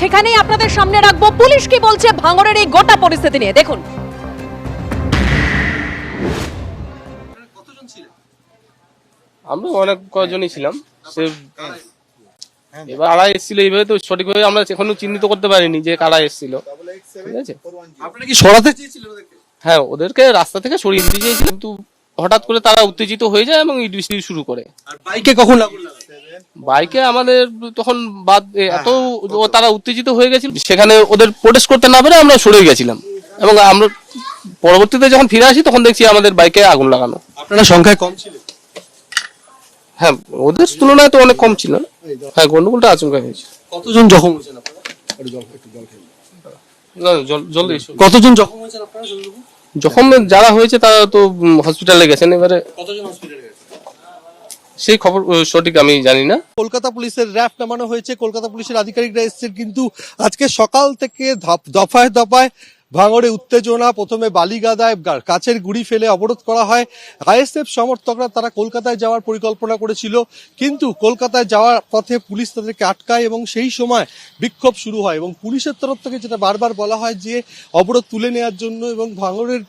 সেখানেই আপনাদের সামনে রাখবো পুলিশ কি বলছে ভাঙড়ের এই গোটা পরিস্থিতি নিয়ে। দেখুন, আমরা অনেক কজনই ছিলাম। সে এবার কারা এসেছিল এইভাবে তো সঠিকভাবে আমরা এখনো চিহ্নিত করতে পারিনি যে কারা এসেছিল। ঠিক আছে, আপনারা কি সরাতে চেয়েছিলেন ওদেরকে? হ্যাঁ ওদেরকে রাস্তা থেকে সরিয়ে দিতে চেয়েছিল, কিন্তু হঠাৎ করে তারা উত্তেজিত হয়ে যায় এবং ইট বৃষ্টি শুরু করে। আর বাইকে কখন আগুন লাগালো? বাইকে আমাদের তখন এত তারা উত্তেজিত হয়ে গেছিল, সেখানে ওদের প্রোটেস্ট করতে না পেরে আমরা সরে গেছিলাম এবং আমরা পরবর্তীতে যখন ফিরে আসি তখন দেখছি আমাদের বাইকে আগুন লাগানো। আপনারা সংখ্যায় কম ছিলেন? হ্যাঁ ওদের তুলনায় তো অনেক কম ছিল। হ্যাঁ গন্ডগোলটা আচমকা হয়েছে। কতজন জখম হয়েছেন আপনারা? না, জলদি এসো। কতজন জখম হয়েছেন আপনারা? যখন যারা হয়েছে তারা তো হসপিটালে গেছেন, এবারে কতজন হসপিটালে গেছেন? সেই খবর সঠিক আমি জানি না। কলকাতা পুলিশের র্যাফ নামানো হয়েছে, কলকাতা পুলিশের আধিকারিকরা এসেছেন, কিন্তু আজকে সকাল থেকে দফায় দফায় ভাঙড়ে উত্তেজনা। প্রথমে বালিগাদায় কাচের গুড়ি ফেলে অবরোধ করা হয়। আইএসএফ সমর্থকরা তারা কলকাতায় যাওয়ার পরিকল্পনা করেছিল, কিন্তু কলকাতায় যাওয়ার পথে পুলিশ তাদেরকে আটকায় এবং সেই সময় বিক্ষোভ শুরু হয় এবং পুলিশের তরফ থেকে যেটা বারবার বলা হয় যে অবরোধ তুলে নেওয়ার জন্য, এবং ভাঙড়ের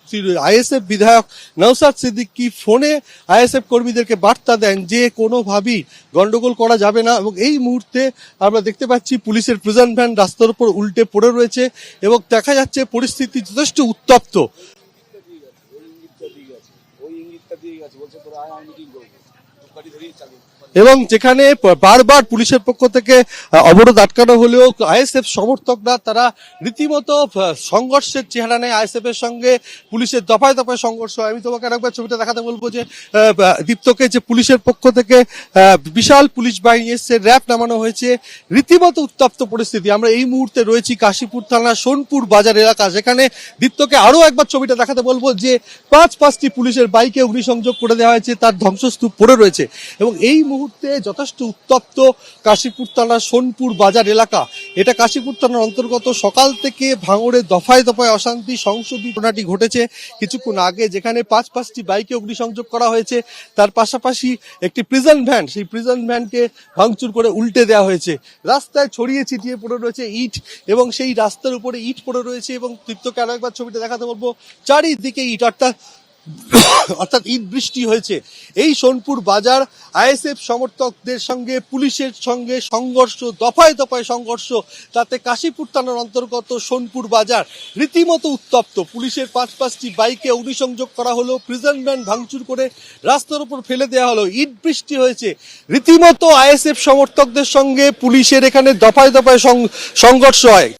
আইএসএফ বিধায়ক নওশাদ সিদ্দিকী ফোনে আইএসএফ কর্মীদেরকে বার্তা দেন যে কোনোভাবেই গন্ডগোল করা যাবে না। এবং এই মুহূর্তে আমরা দেখতে পাচ্ছি পুলিশের প্রিজন ভ্যান রাস্তার উপর উল্টে পড়ে রয়েছে এবং দেখা যাচ্ছে পরিস্থিতি যথেষ্ট উত্তপ্ত। এবং যেখানে বারবার পুলিশের পক্ষ থেকে অবরোধ আটকানো হলেও আইএসএফ সমর্থকরা তারা রীতিমতো সংঘর্ষের চেহারা নেয়। আইএসএফ এর সঙ্গে পুলিশের দফায় দফায় সংঘর্ষ। আমি তোমাকে আরেকবার ছবিটা দেখাতে বলবো যে দীপ্তকে, যে পুলিশের পক্ষ থেকে বিশাল পুলিশ বাহিনী এসছে, র্যাব নামানো হয়েছে, রীতিমতো উত্তপ্ত পরিস্থিতি। আমরা এই মুহূর্তে রয়েছি কাশীপুর থানার সোনপুর বাজার এলাকা, যেখানে দীপ্তকে আরো একবার ছবিটা দেখাতে বলবো যে পাঁচটি পুলিশের বাইকে অগ্নিসংযোগ করে দেওয়া হয়েছে, তার ধ্বংসস্তূপ পড়ে রয়েছে। এবং এই মুহূর্তে যথেষ্ট উত্তপ্ত কাশীপুর থানার সোনপুর বাজার এলাকা। এটা কাশীপুর থানার অন্তর্গত। সকাল থেকে ভাঙড়ে দফায় দফায় অশান্তি সংসদীয় ঘটনাটি ঘটেছে কিছুক্ষণ আগে, যেখানে পাঁচটি বাইকে অগ্নিসংযোগ করা হয়েছে। তার পাশাপাশি একটি প্রিজন ভ্যান, সেই প্রিজন ভ্যানকে ভাঙচুর করে উল্টে দেওয়া হয়েছে। রাস্তায় ছড়িয়ে ছিটিয়ে পড়ে রয়েছে ইট, এবং সেই রাস্তার উপরে ইট পড়ে রয়েছে। এবং দীপ্তকে আরো একবার ছবিটা দেখাতে বলবো, চারিদিকে ইট, অর্থাৎ ইট বৃষ্টি হয়েছে। এই সোনপুর বাজার, আইএসএফ সমর্থকদের সঙ্গে পুলিশের সঙ্গে সংঘর্ষ, দফায় দফায় সংঘর্ষ। তাতে কাশীপুর থানার অন্তর্গত সোনপুর বাজার রীতিমতো উত্তপ্ত। পুলিশের পাঁচটি বাইকে অগ্নিসংযোগ করা হলো, প্রিজন ভ্যান ভাঙচুর করে রাস্তার উপর ফেলে দেওয়া হলো, ইট বৃষ্টি হয়েছে। রীতিমতো আইএসএফ সমর্থকদের সঙ্গে পুলিশের এখানে দফায় দফায় সংঘর্ষ হয়।